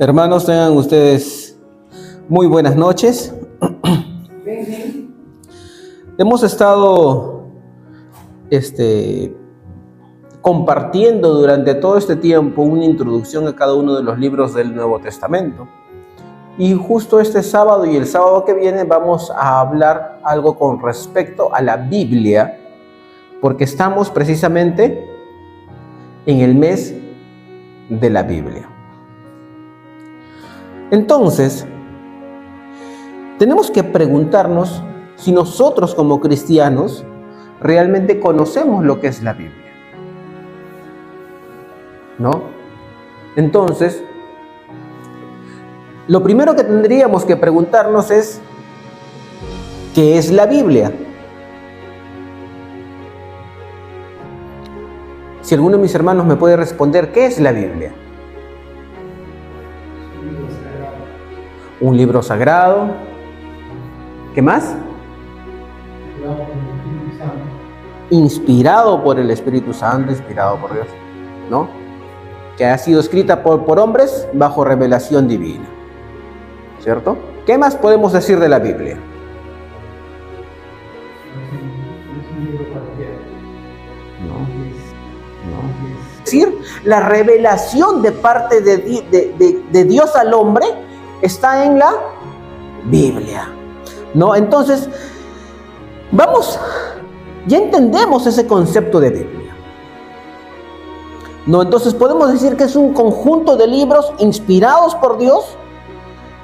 Hermanos, tengan ustedes muy buenas noches. Hemos estado compartiendo durante todo este tiempo una introducción a cada uno de los libros del Nuevo Testamento. Y justo este sábado y el sábado que viene vamos a hablar algo con respecto a la Biblia, porque estamos precisamente en el mes de la Biblia. Entonces, tenemos que preguntarnos si nosotros como cristianos realmente conocemos lo que es la Biblia, ¿no? Entonces, lo primero que tendríamos que preguntarnos es, ¿qué es la Biblia? Si alguno de mis hermanos me puede responder, ¿qué es la Biblia? Un libro sagrado. ¿Qué más? Inspirado por el Espíritu Santo, inspirado por Dios, ¿no? Que ha sido escrita por hombres bajo revelación divina, ¿cierto? ¿Qué más podemos decir de la Biblia? Es decir, la revelación de parte de Dios al hombre está en la Biblia, ¿no? Entonces, ya entendemos ese concepto de Biblia, ¿no? Entonces podemos decir que es un conjunto de libros inspirados por Dios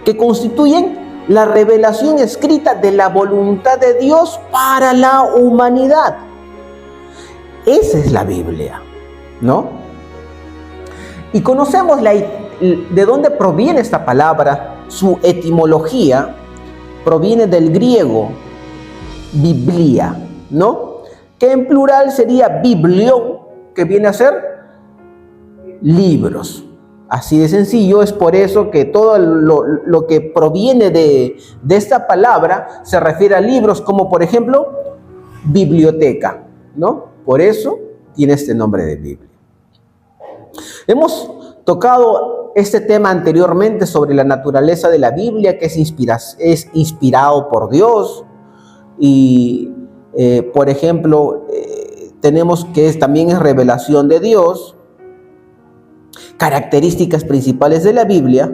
que constituyen la revelación escrita de la voluntad de Dios para la humanidad. Esa es la Biblia, ¿no? Y conocemos de dónde proviene esta palabra. Su etimología proviene del griego biblia, ¿no? Que en plural sería biblión, que viene a ser libros. Así de sencillo. Es por eso que todo lo que proviene de esta palabra se refiere a libros, como por ejemplo biblioteca, ¿no? Por eso tiene este nombre de Biblia. Hemos tocado este tema anteriormente sobre la naturaleza de la Biblia, que es inspirado por Dios. Y, por ejemplo, tenemos que también es revelación de Dios, características principales de la Biblia.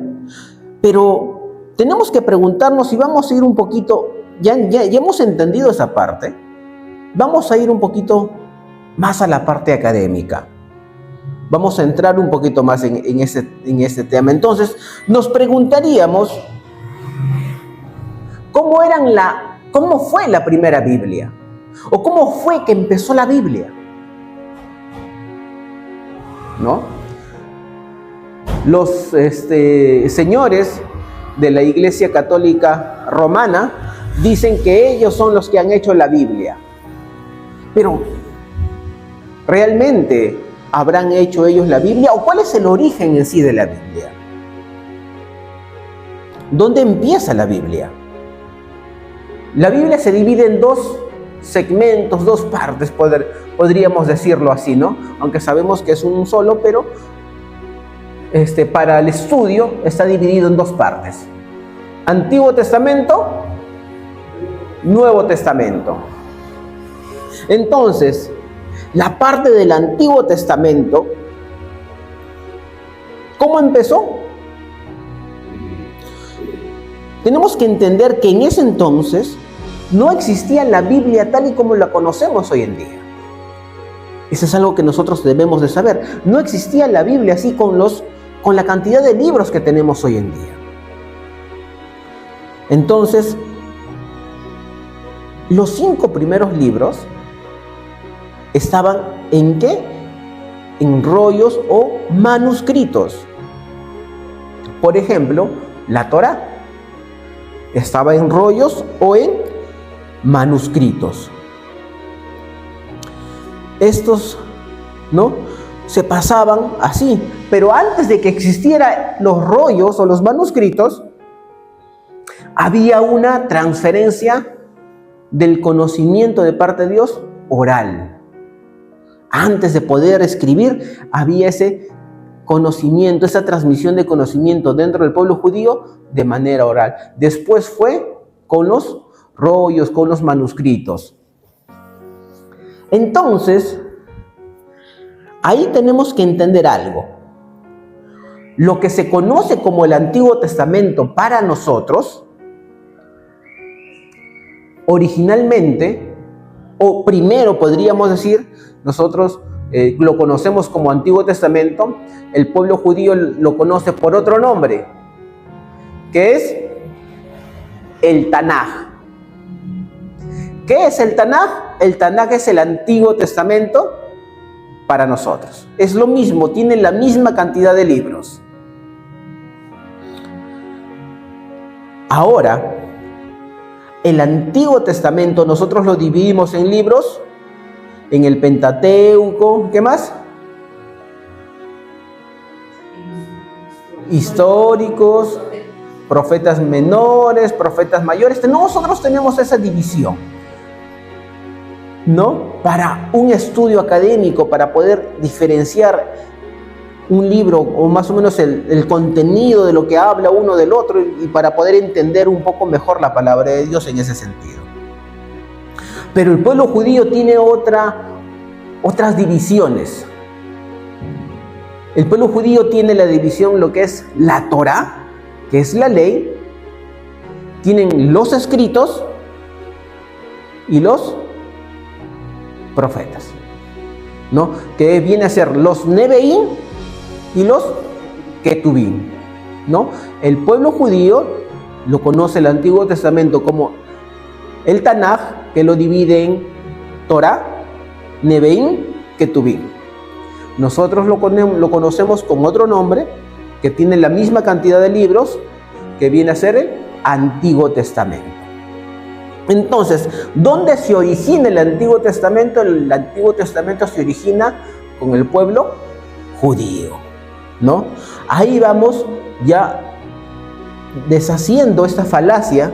Pero tenemos que preguntarnos, y vamos a ir un poquito, ya hemos entendido esa parte, vamos a ir un poquito más a la parte académica. Vamos a entrar un poquito más en este tema. Entonces, nos preguntaríamos, ¿cómo fue la primera Biblia? ¿O cómo fue que empezó la Biblia? ¿No? Los señores de la Iglesia Católica Romana dicen que ellos son los que han hecho la Biblia. Pero, ¿realmente habrán hecho ellos la Biblia? ¿O cuál es el origen en sí de la Biblia? ¿Dónde empieza la Biblia? La Biblia se divide en dos segmentos, dos partes, podríamos decirlo así, ¿no? Aunque sabemos que es un solo, pero para el estudio está dividido en dos partes: Antiguo Testamento, Nuevo Testamento. Entonces, la parte del Antiguo Testamento, ¿cómo empezó? Tenemos que entender que en ese entonces no existía la Biblia tal y como la conocemos hoy en día. Eso es algo que nosotros debemos de saber. No existía la Biblia así con la cantidad de libros que tenemos hoy en día. Entonces, los 5 primeros libros estaban ¿en qué? En rollos o manuscritos. Por ejemplo, la Torá estaba en rollos o en manuscritos. Estos, ¿no?, se pasaban así. Pero antes de que existieran los rollos o los manuscritos, había una transferencia del conocimiento de parte de Dios oral. Antes de poder escribir, había ese conocimiento, esa transmisión de conocimiento dentro del pueblo judío de manera oral. Después fue con los rollos, con los manuscritos. Entonces, ahí tenemos que entender algo. Lo que se conoce como el Antiguo Testamento para nosotros, originalmente, o primero podríamos decir, nosotros lo conocemos como Antiguo Testamento, el pueblo judío lo conoce por otro nombre, que es el Tanaj. ¿Qué es el Tanaj? El Tanaj es el Antiguo Testamento para nosotros. Es lo mismo, tiene la misma cantidad de libros. Ahora, el Antiguo Testamento nosotros lo dividimos en libros, en el Pentateuco, ¿qué más? Históricos, profetas menores, profetas mayores. Nosotros tenemos esa división, ¿no? Para un estudio académico, para poder diferenciar un libro o más o menos el contenido de lo que habla uno del otro y para poder entender un poco mejor la palabra de Dios en ese sentido. Pero el pueblo judío tiene otras divisiones. El pueblo judío tiene la división, lo que es la Torá, que es la ley. Tienen los escritos y los profetas, ¿no? Que viene a ser los Nebeín y los Ketubín, ¿no? El pueblo judío lo conoce el Antiguo Testamento como el Tanaj, que lo divide en Torá, Nebeín, Ketubín. Nosotros lo conocemos con otro nombre, que tiene la misma cantidad de libros, que viene a ser el Antiguo Testamento. Entonces, ¿dónde se origina el Antiguo Testamento? El Antiguo Testamento se origina con el pueblo judío, ¿no? Ahí vamos ya deshaciendo esta falacia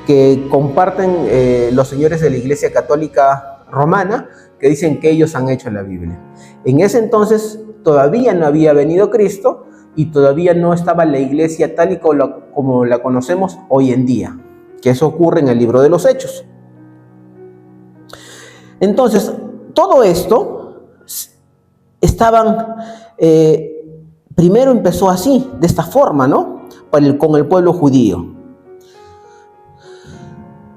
que comparten los señores de la Iglesia Católica Romana, que dicen que ellos han hecho la Biblia. En ese entonces todavía no había venido Cristo y todavía no estaba la Iglesia tal y como la conocemos hoy en día, que eso ocurre en el libro de los Hechos. Entonces, todo esto primero empezó así, de esta forma, ¿no? Con el pueblo judío.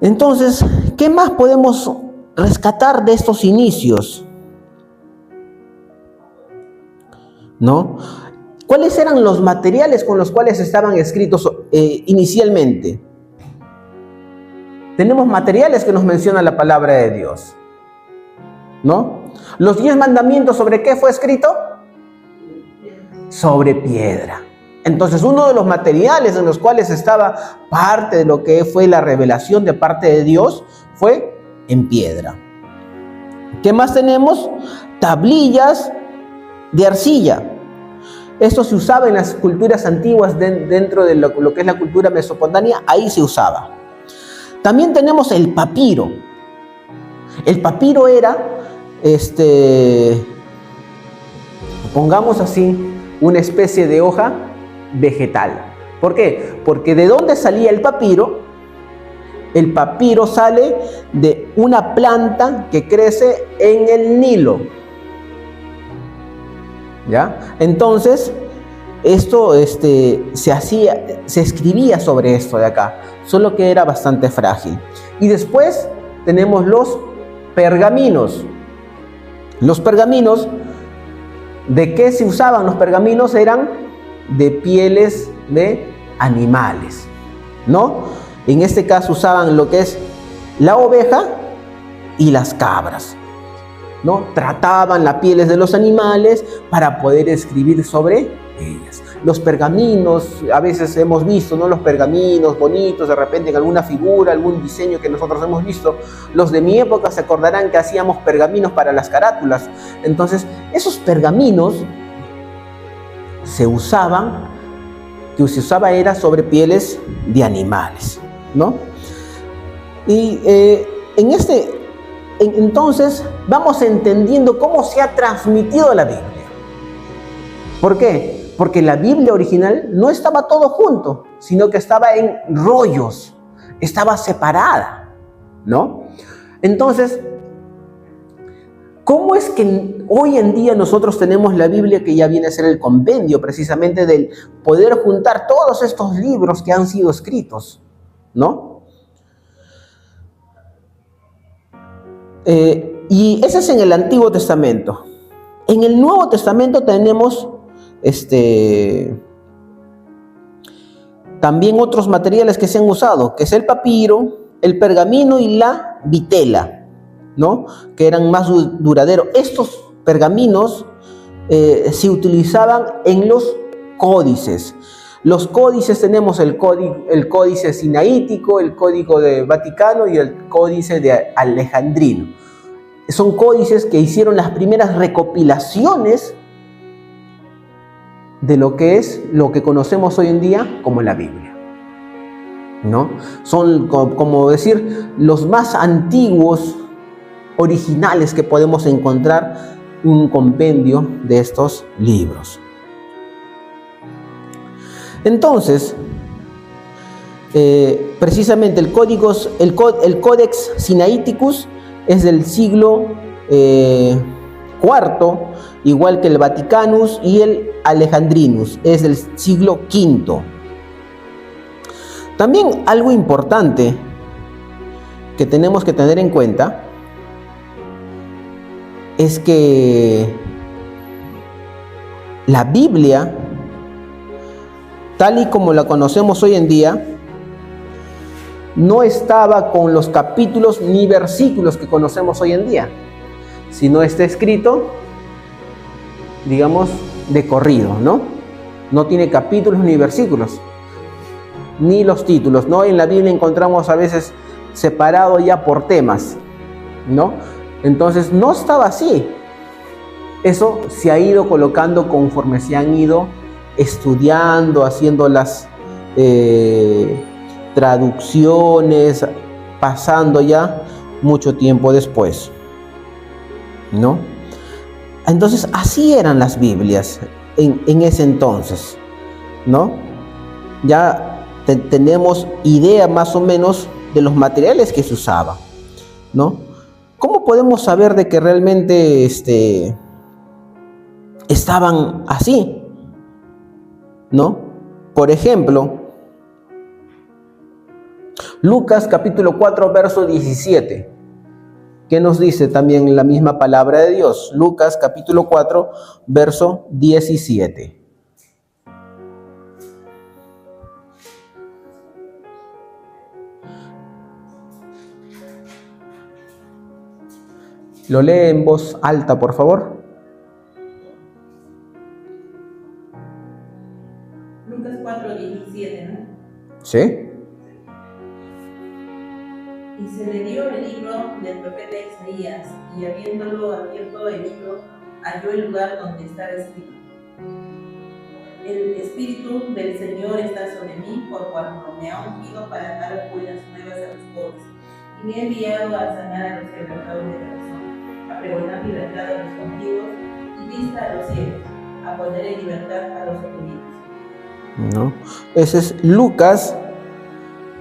Entonces, ¿qué más podemos rescatar de estos inicios? ¿No? ¿Cuáles eran los materiales con los cuales estaban escritos inicialmente? Tenemos materiales que nos menciona la palabra de Dios, ¿no? Los 10 mandamientos, ¿sobre qué fue escrito? Sobre piedra. Entonces, uno de los materiales en los cuales estaba parte de lo que fue la revelación de parte de Dios fue en piedra. ¿Qué más tenemos? Tablillas de arcilla. Esto se usaba en las culturas antiguas dentro de lo que es la cultura mesopotamia, ahí se usaba. También tenemos el papiro. El papiro era, pongamos así, una especie de hoja vegetal. ¿Por qué? Porque ¿de dónde salía el papiro? El papiro sale de una planta que crece en el Nilo, ¿ya? Entonces, esto se escribía sobre esto de acá, solo que era bastante frágil. Y después tenemos los pergaminos. Los pergaminos, ¿de qué se usaban los pergaminos? Eran de pieles de animales, ¿no? En este caso usaban lo que es la oveja y las cabras, ¿no? Trataban las pieles de los animales para poder escribir sobre ellas. Los pergaminos, a veces hemos visto, ¿no? Los pergaminos bonitos, de repente en alguna figura, algún diseño que nosotros hemos visto. Los de mi época se acordarán que hacíamos pergaminos para las carátulas. Entonces, esos pergaminos se usaba era sobre pieles de animales, ¿no? Y entonces vamos entendiendo cómo se ha transmitido la Biblia. ¿Por qué? Porque la Biblia original no estaba todo junto, sino que estaba en rollos, estaba separada, ¿no? Entonces, ¿cómo es que hoy en día nosotros tenemos la Biblia, que ya viene a ser el compendio precisamente del poder juntar todos estos libros que han sido escritos, ¿no? Y ese es en el Antiguo Testamento. En el Nuevo Testamento tenemos también otros materiales que se han usado, que es el papiro, el pergamino y la vitela, ¿no? Que eran más duraderos. Estos pergaminos se utilizaban en los códices. Los códices tenemos el códice sinaítico, el código de Vaticano y el códice de Alejandrino. Son códices que hicieron las primeras recopilaciones de lo que conocemos hoy en día como la Biblia, ¿no? Son como decir los más antiguos, originales que podemos encontrar un compendio de estos libros. Entonces, precisamente el Codex Sinaiticus es del siglo IV, igual que el Vaticanus, y el Alejandrinus es del siglo V. También algo importante que tenemos que tener en cuenta es que la Biblia, tal y como la conocemos hoy en día, no estaba con los capítulos ni versículos que conocemos hoy en día, sino está escrito, digamos, de corrido, ¿no? No tiene capítulos ni versículos, ni los títulos, ¿no? En la Biblia encontramos a veces separado ya por temas, ¿no? Entonces no estaba así. Eso se ha ido colocando conforme se han ido estudiando, haciendo las traducciones, pasando ya mucho tiempo después, ¿no? Entonces así eran las Biblias en ese entonces, ¿no? Ya tenemos idea más o menos de los materiales que se usaban, ¿no? ¿Cómo podemos saber de que realmente estaban así, ¿no? Por ejemplo, Lucas capítulo 4, verso 17. ¿Qué nos dice también la misma palabra de Dios? Lucas capítulo 4, verso 17. Lo lee en voz alta, por favor. Lucas 4, 17, ¿no? ¿Sí? Y se le dio el libro del profeta Isaías, y habiéndolo abierto el libro, halló el lugar donde estaba escrito: El Espíritu del Señor está sobre mí, por cuanto me ha ungido para dar buenas nuevas a los pobres, y me ha enviado a sanar a los quebrantados de corazón, a pregonar libertad a los cautivos y vista a los ciegos, a poner en libertad a los oprimidos. No, ese es Lucas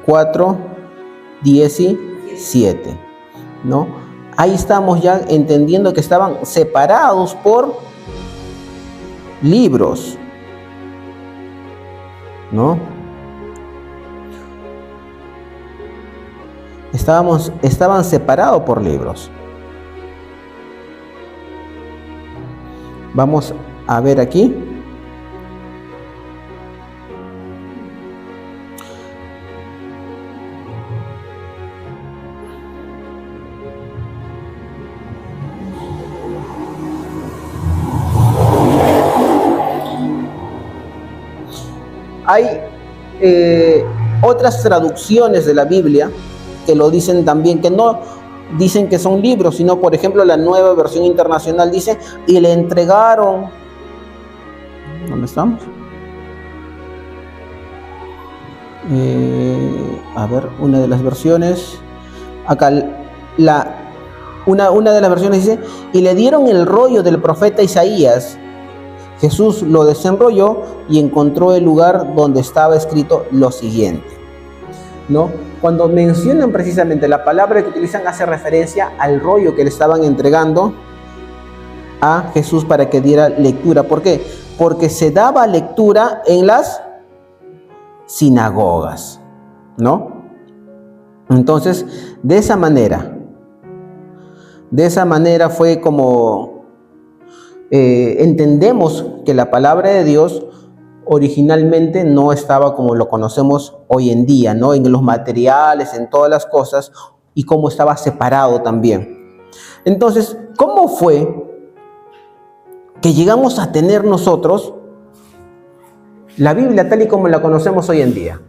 4, 17, ¿no? Ahí estamos ya entendiendo que estaban separados por libros, ¿no? Estaban separados por libros. Vamos a ver aquí. Hay otras traducciones de la Biblia que lo dicen también, que no dicen que son libros, sino, por ejemplo, la Nueva Versión Internacional dice: y le entregaron, ¿dónde estamos? A ver, una de las versiones, acá una de las versiones dice: y le dieron el rollo del profeta Isaías, Jesús lo desenrolló y encontró el lugar donde estaba escrito lo siguiente, ¿no? Cuando mencionan precisamente la palabra que utilizan, hace referencia al rollo que le estaban entregando a Jesús para que diera lectura. ¿Por qué? Porque se daba lectura en las sinagogas, ¿no? Entonces, de esa manera fue como entendemos que la palabra de Dios originalmente no estaba como lo conocemos hoy en día, ¿no? En los materiales, en todas las cosas, y cómo estaba separado también. Entonces, ¿cómo fue que llegamos a tener nosotros la Biblia tal y como la conocemos hoy en día?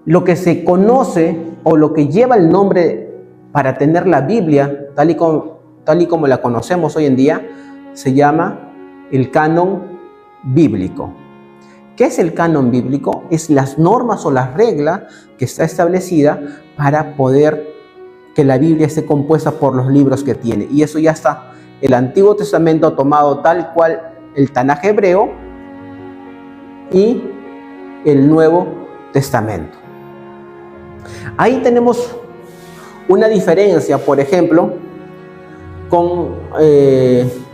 Lo que se conoce o lo que lleva el nombre para tener la Biblia tal y como la conocemos hoy en día se llama el canon bíblico. ¿Qué es el canon bíblico? Es las normas o las reglas que está establecida para poder que la Biblia esté compuesta por los libros que tiene. Y eso ya está. El Antiguo Testamento tomado tal cual el Tanaj hebreo y el Nuevo Testamento. Ahí tenemos una diferencia, por ejemplo, con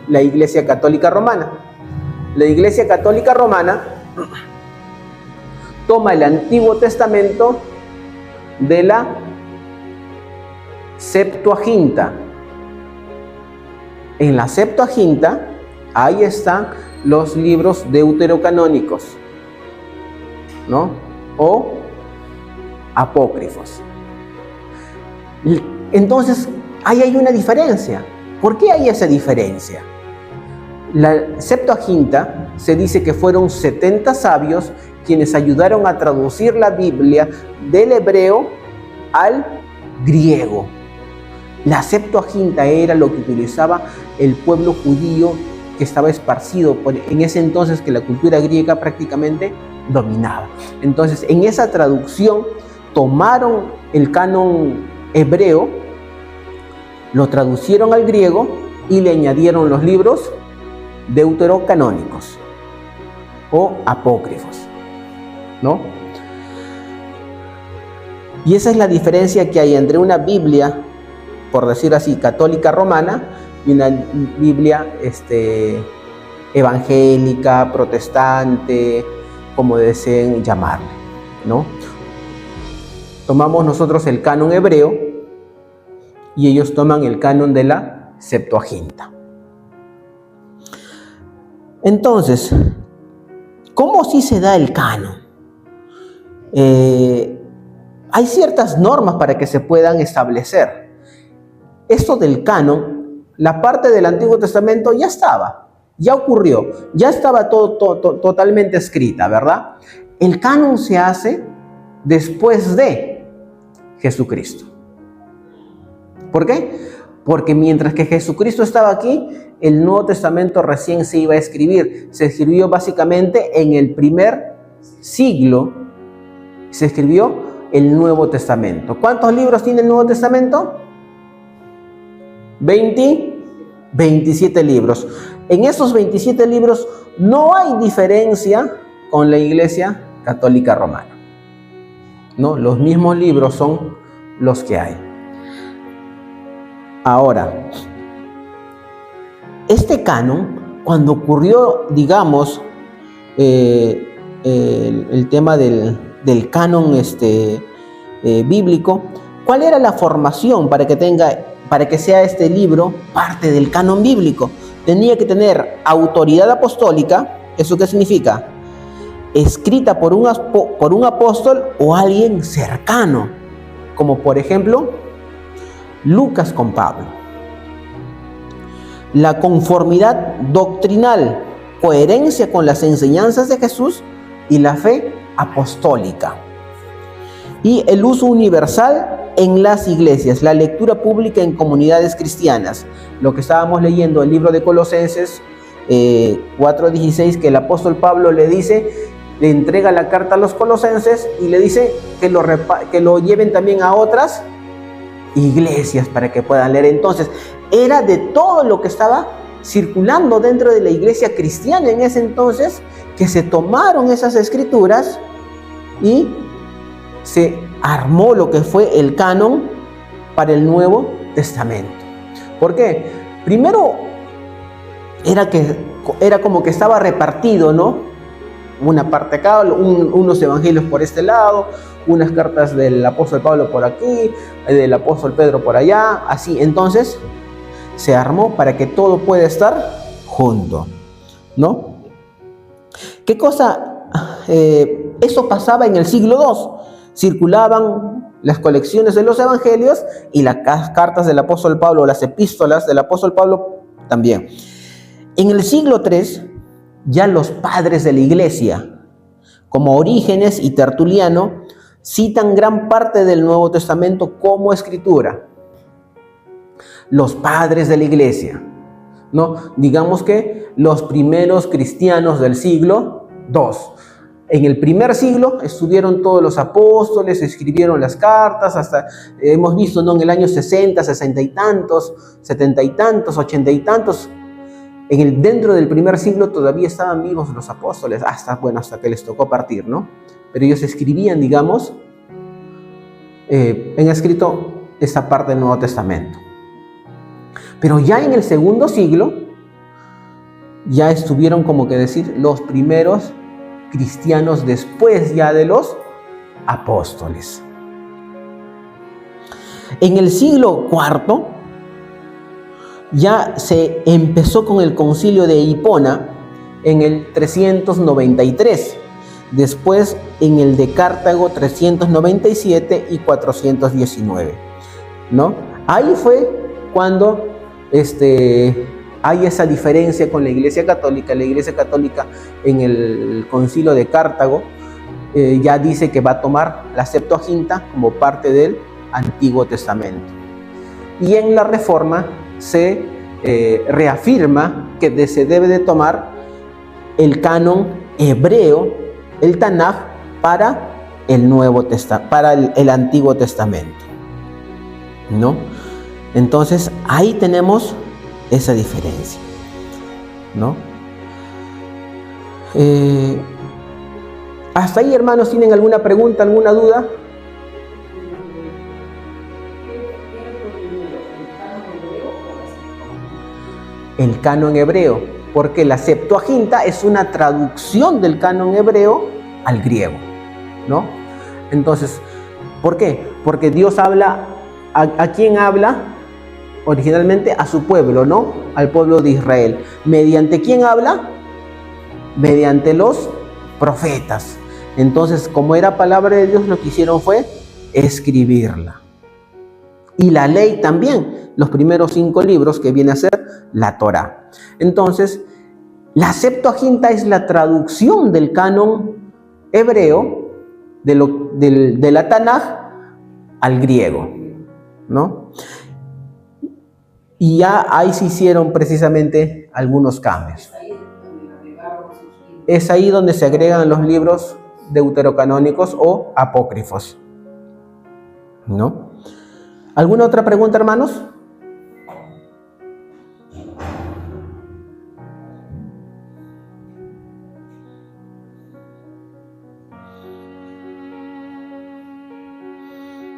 la Iglesia Católica Romana. La Iglesia Católica Romana toma el Antiguo Testamento de la Septuaginta. En la Septuaginta, ahí están los libros deuterocanónicos, ¿no? O apócrifos. Entonces, ahí hay una diferencia. ¿Por qué hay esa diferencia? La Septuaginta se dice que fueron 70 sabios quienes ayudaron a traducir la Biblia del hebreo al griego. La Septuaginta era lo que utilizaba el pueblo judío que estaba esparcido en ese entonces, que la cultura griega prácticamente dominaba. Entonces, en esa traducción tomaron el canon hebreo, lo traducieron al griego y le añadieron los libros deuterocanónicos o apócrifos, ¿no? Y esa es la diferencia que hay entre una Biblia, por decir así, católica romana, y una Biblia evangélica, protestante, como deseen llamarle, ¿no? Tomamos nosotros el canon hebreo y ellos toman el canon de la Septuaginta. Entonces, ¿cómo sí se da el canon? Hay ciertas normas para que se puedan establecer. Esto del canon, la parte del Antiguo Testamento ya estaba, ya ocurrió, ya estaba totalmente escrita, ¿verdad? El canon se hace después de Jesucristo. ¿Por qué? Porque mientras que Jesucristo estaba aquí, el Nuevo Testamento recién se iba a escribir. Se escribió básicamente en el primer siglo, se escribió el Nuevo Testamento. ¿Cuántos libros tiene el Nuevo Testamento? 27 libros. En esos 27 libros no hay diferencia con la Iglesia Católica Romana, ¿no? Los mismos libros son los que hay. Ahora, este canon, cuando ocurrió, digamos, el tema del canon bíblico, ¿cuál era la formación para que sea este libro parte del canon bíblico? Tenía que tener autoridad apostólica. ¿Eso qué significa? Escrita por un apóstol o alguien cercano, como por ejemplo Lucas con Pablo. La conformidad doctrinal, coherencia con las enseñanzas de Jesús y la fe apostólica. Y el uso universal en las iglesias, la lectura pública en comunidades cristianas. Lo que estábamos leyendo, el libro de Colosenses 4:16, que el apóstol Pablo le entrega la carta a los colosenses y le dice que lo lleven también a otras iglesias para que puedan leer. Entonces, era de todo lo que estaba circulando dentro de la iglesia cristiana en ese entonces, que se tomaron esas escrituras y se armó lo que fue el canon para el Nuevo Testamento. ¿Por qué? Primero era como que estaba repartido, ¿no? Una parte acá, unos evangelios por este lado, unas cartas del apóstol Pablo por aquí, del apóstol Pedro por allá, así. Entonces se armó para que todo pueda estar junto, ¿no? ¿Qué cosa? Eso pasaba en el siglo II. Circulaban las colecciones de los evangelios y las cartas del apóstol Pablo, las epístolas del apóstol Pablo también. En el siglo III, ya los padres de la iglesia, como Orígenes y Tertuliano, citan gran parte del Nuevo Testamento como escritura. Los padres de la iglesia, ¿no? Digamos que los primeros cristianos del siglo II. En el primer siglo estuvieron todos los apóstoles, escribieron las cartas, hasta hemos visto, ¿no? En el año 60, 60 y tantos, 70 y tantos, 80 y tantos. Dentro del primer siglo todavía estaban vivos los apóstoles, hasta que les tocó partir, ¿no? Pero ellos escribían, digamos, en escrito esta parte del Nuevo Testamento. Pero ya en el segundo siglo, ya estuvieron, como que decir, los primeros cristianos después ya de los apóstoles. En el siglo IV ya se empezó con el concilio de Hipona en el 393, después en el de Cartago 397 y 419, ¿no? Ahí fue cuando hay esa diferencia con la Iglesia Católica. La Iglesia Católica en el concilio de Cartago ya dice que va a tomar la Septuaginta como parte del Antiguo Testamento. Y en la Reforma se reafirma que se debe de tomar el canon hebreo, el Tanaj, para el Nuevo Testamento, para el Antiguo Testamento, ¿no? Entonces ahí tenemos esa diferencia, ¿no? Hasta ahí, hermanos, ¿tienen alguna pregunta, alguna duda? El canon hebreo, porque la Septuaginta es una traducción del canon hebreo al griego, ¿no? Entonces, ¿por qué? Porque Dios habla, ¿a quién habla? Originalmente a su pueblo, ¿no? Al pueblo de Israel. ¿Mediante quién habla? Mediante los profetas. Entonces, como era palabra de Dios, lo que hicieron fue escribirla. Y la ley también, los primeros 5 libros que viene a ser la Torá. Entonces, la Septuaginta es la traducción del canon hebreo, de la Tanaj, al griego, ¿no? Y ya ahí se hicieron precisamente algunos cambios. Es ahí donde se agregan los libros deuterocanónicos o apócrifos, ¿no? ¿Alguna otra pregunta, hermanos?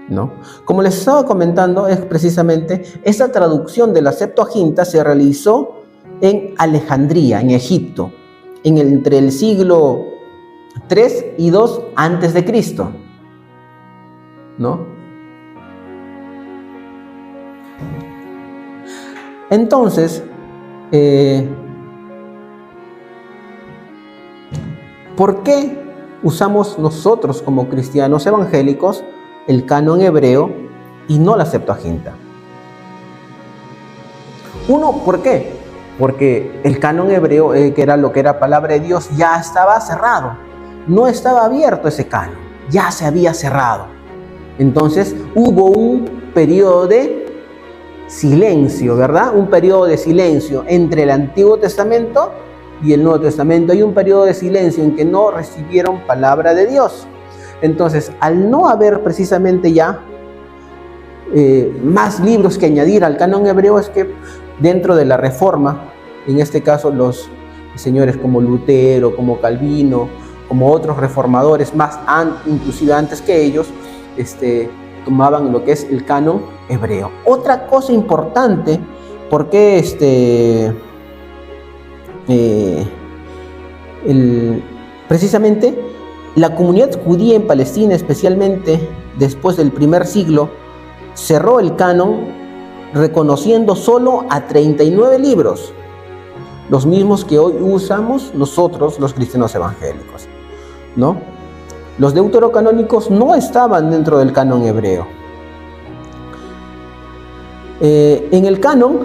¿No? Como les estaba comentando, es precisamente esa traducción de la Septuaginta se realizó en Alejandría, en Egipto, entre el siglo 3 y 2 antes de Cristo, ¿no? Entonces, ¿por qué usamos nosotros como cristianos evangélicos el canon hebreo y no la Septuaginta? Uno, ¿por qué? Porque el canon hebreo, que era lo que era palabra de Dios, ya estaba cerrado. No estaba abierto ese canon, ya se había cerrado. Entonces hubo un periodo de silencio, ¿verdad? Un periodo de silencio entre el Antiguo Testamento y el Nuevo Testamento. Hay un periodo de silencio en que no recibieron palabra de Dios. Entonces, al no haber precisamente ya más libros que añadir al canon hebreo, es que dentro de la Reforma en este caso los señores como Lutero, como Calvino, como otros reformadores más inclusive antes que ellos, tomaban lo que es el canon hebreo. Otra cosa importante, porque precisamente la comunidad judía en Palestina, especialmente después del primer siglo, cerró el canon reconociendo solo a 39 libros, los mismos que hoy usamos nosotros los cristianos evangélicos, ¿no? Los deuterocanónicos no estaban dentro del canon hebreo. En el canon,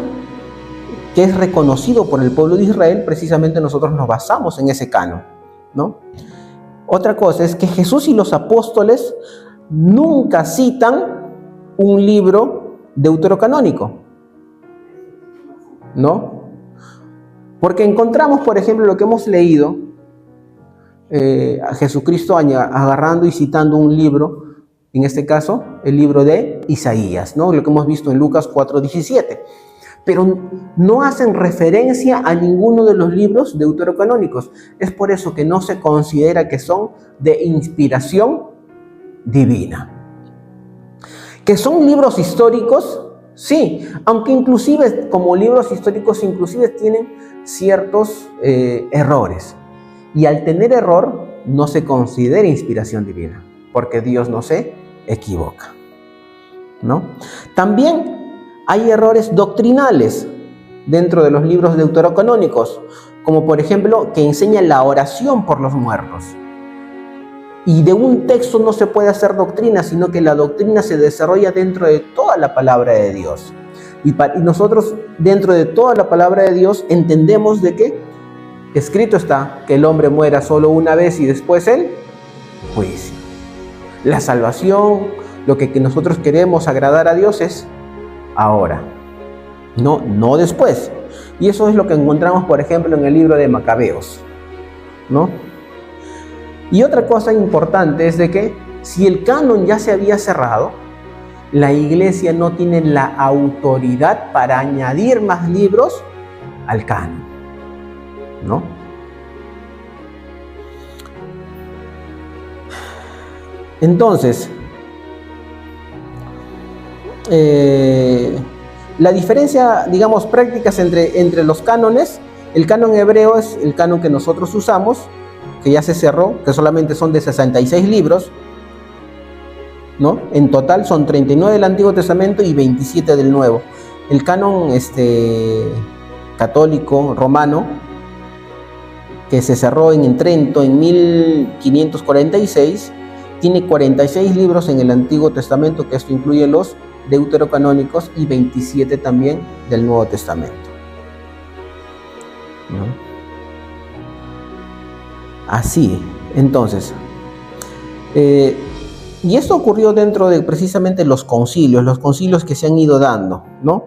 que es reconocido por el pueblo de Israel, precisamente nosotros nos basamos en ese canon, ¿no? Otra cosa es que Jesús y los apóstoles nunca citan un libro deuterocanónico, ¿no? Porque encontramos, por ejemplo, lo que hemos leído, a Jesucristo agarrando y citando un libro, en este caso, el libro de Isaías, ¿no? Lo que hemos visto en Lucas 4:17. Pero no hacen referencia a ninguno de los libros deuterocanónicos. Es por eso que no se considera que son de inspiración divina. ¿Que son libros históricos? Sí, aunque inclusive como libros históricos inclusive tienen ciertos errores. Y al tener error no se considera inspiración divina, porque Dios no se equivoca, ¿no? También hay errores doctrinales dentro de los libros deuterocanónicos, como por ejemplo que enseña la oración por los muertos. Y de un texto no se puede hacer doctrina, sino que la doctrina se desarrolla dentro de toda la palabra de Dios. Y nosotros dentro de toda la palabra de Dios entendemos de que escrito está que el hombre muera solo una vez y después el juicio. La salvación, lo que nosotros queremos agradar a Dios es ahora, no después. Y eso es lo que encontramos, por ejemplo, en el libro de Macabeos, ¿no? Y otra cosa importante es de que si el canon ya se había cerrado, la iglesia no tiene la autoridad para añadir más libros al canon, ¿no? Entonces, la diferencia, digamos, prácticas entre los cánones, el canon hebreo es el canon que nosotros usamos, que ya se cerró, que solamente son de 66 libros, ¿no? En total son 39 del Antiguo Testamento y 27 del Nuevo. El canon católico romano, que se cerró en Trento en 1546, tiene 46 libros en el Antiguo Testamento, que esto incluye los deuterocanónicos, y 27 también del Nuevo Testamento, ¿no? Así, entonces, y esto ocurrió dentro de precisamente los concilios que se han ido dando, ¿no?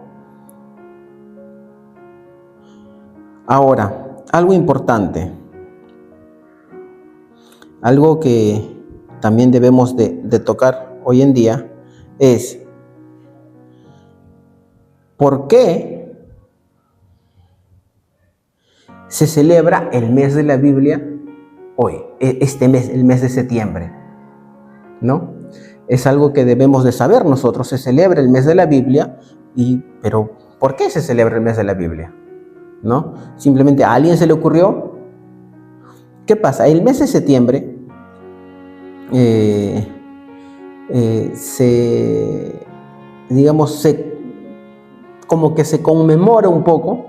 Ahora, algo importante, algo que también debemos de tocar hoy en día es ¿por qué se celebra el mes de la Biblia hoy, este mes, el mes de septiembre, ¿no? Es algo que debemos de saber nosotros. Se celebra el mes de la Biblia, pero ¿por qué se celebra el mes de la Biblia? ¿No? Simplemente a alguien se le ocurrió. ¿Qué pasa? El mes de septiembre como que se conmemora un poco.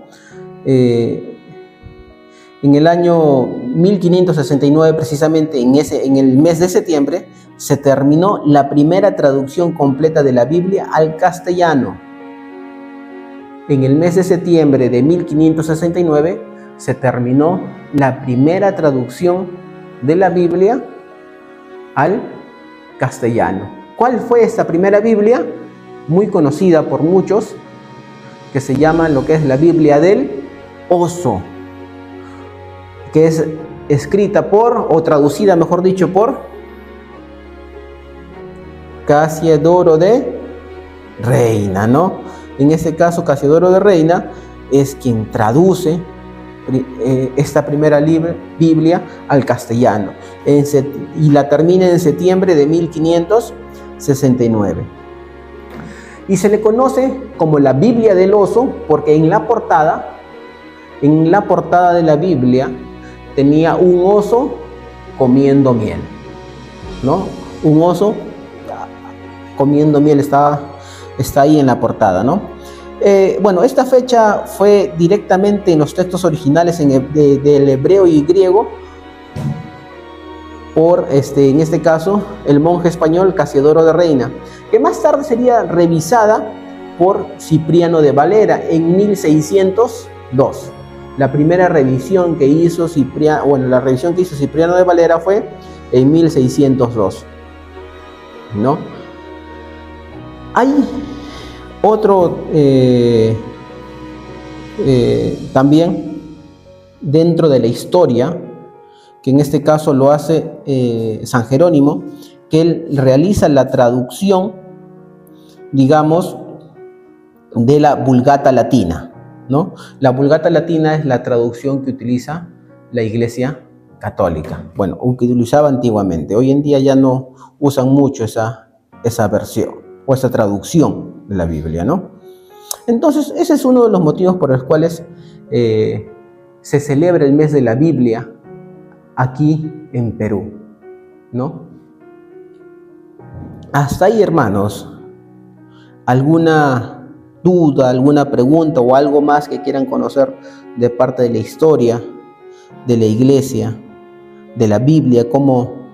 En el año 1569, precisamente en el mes de septiembre, se terminó la primera traducción completa de la Biblia al castellano. En el mes de septiembre de 1569 se terminó la primera traducción de la Biblia al castellano. ¿Cuál fue esta primera Biblia? Muy conocida por muchos, que se llama lo que es la Biblia del Oso, que es escrita o traducida, mejor dicho, por Casiodoro de Reina, ¿no? En este caso, Casiodoro de Reina es quien traduce esta primera Biblia al castellano y la termina en septiembre de 1569. Y se le conoce como la Biblia del oso porque en la portada de la Biblia tenía un oso comiendo miel, ¿no? Un oso comiendo miel está ahí en la portada, ¿no? Bueno, esta fecha fue directamente en los textos originales del hebreo y griego por, en este caso, el monje español Casiodoro de Reina, que más tarde sería revisada por Cipriano de Valera en 1602. La primera revisión que hizo Cipriano de Valera fue en 1602, ¿no? Hay otro también dentro de la historia, que en este caso lo hace San Jerónimo, que él realiza la traducción, digamos, de la Vulgata Latina, ¿no? La Vulgata Latina es la traducción que utiliza la Iglesia Católica, bueno, que utilizaba antiguamente. Hoy en día ya no usan mucho esa versión o esa traducción de la Biblia, ¿no? Entonces, ese es uno de los motivos por los cuales se celebra el mes de la Biblia aquí en Perú, ¿no? Hasta ahí, hermanos, ¿alguna duda, alguna pregunta o algo más que quieran conocer de parte de la historia de la Iglesia, de la Biblia, cómo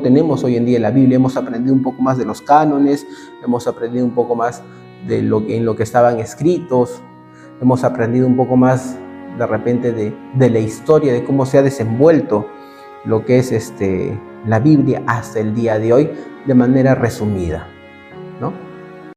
tenemos hoy en día la Biblia? Hemos aprendido un poco más de los cánones, hemos aprendido un poco más de en lo que estaban escritos, hemos aprendido un poco más de repente de la historia, de cómo se ha desenvuelto lo que es la Biblia hasta el día de hoy de manera resumida, ¿no?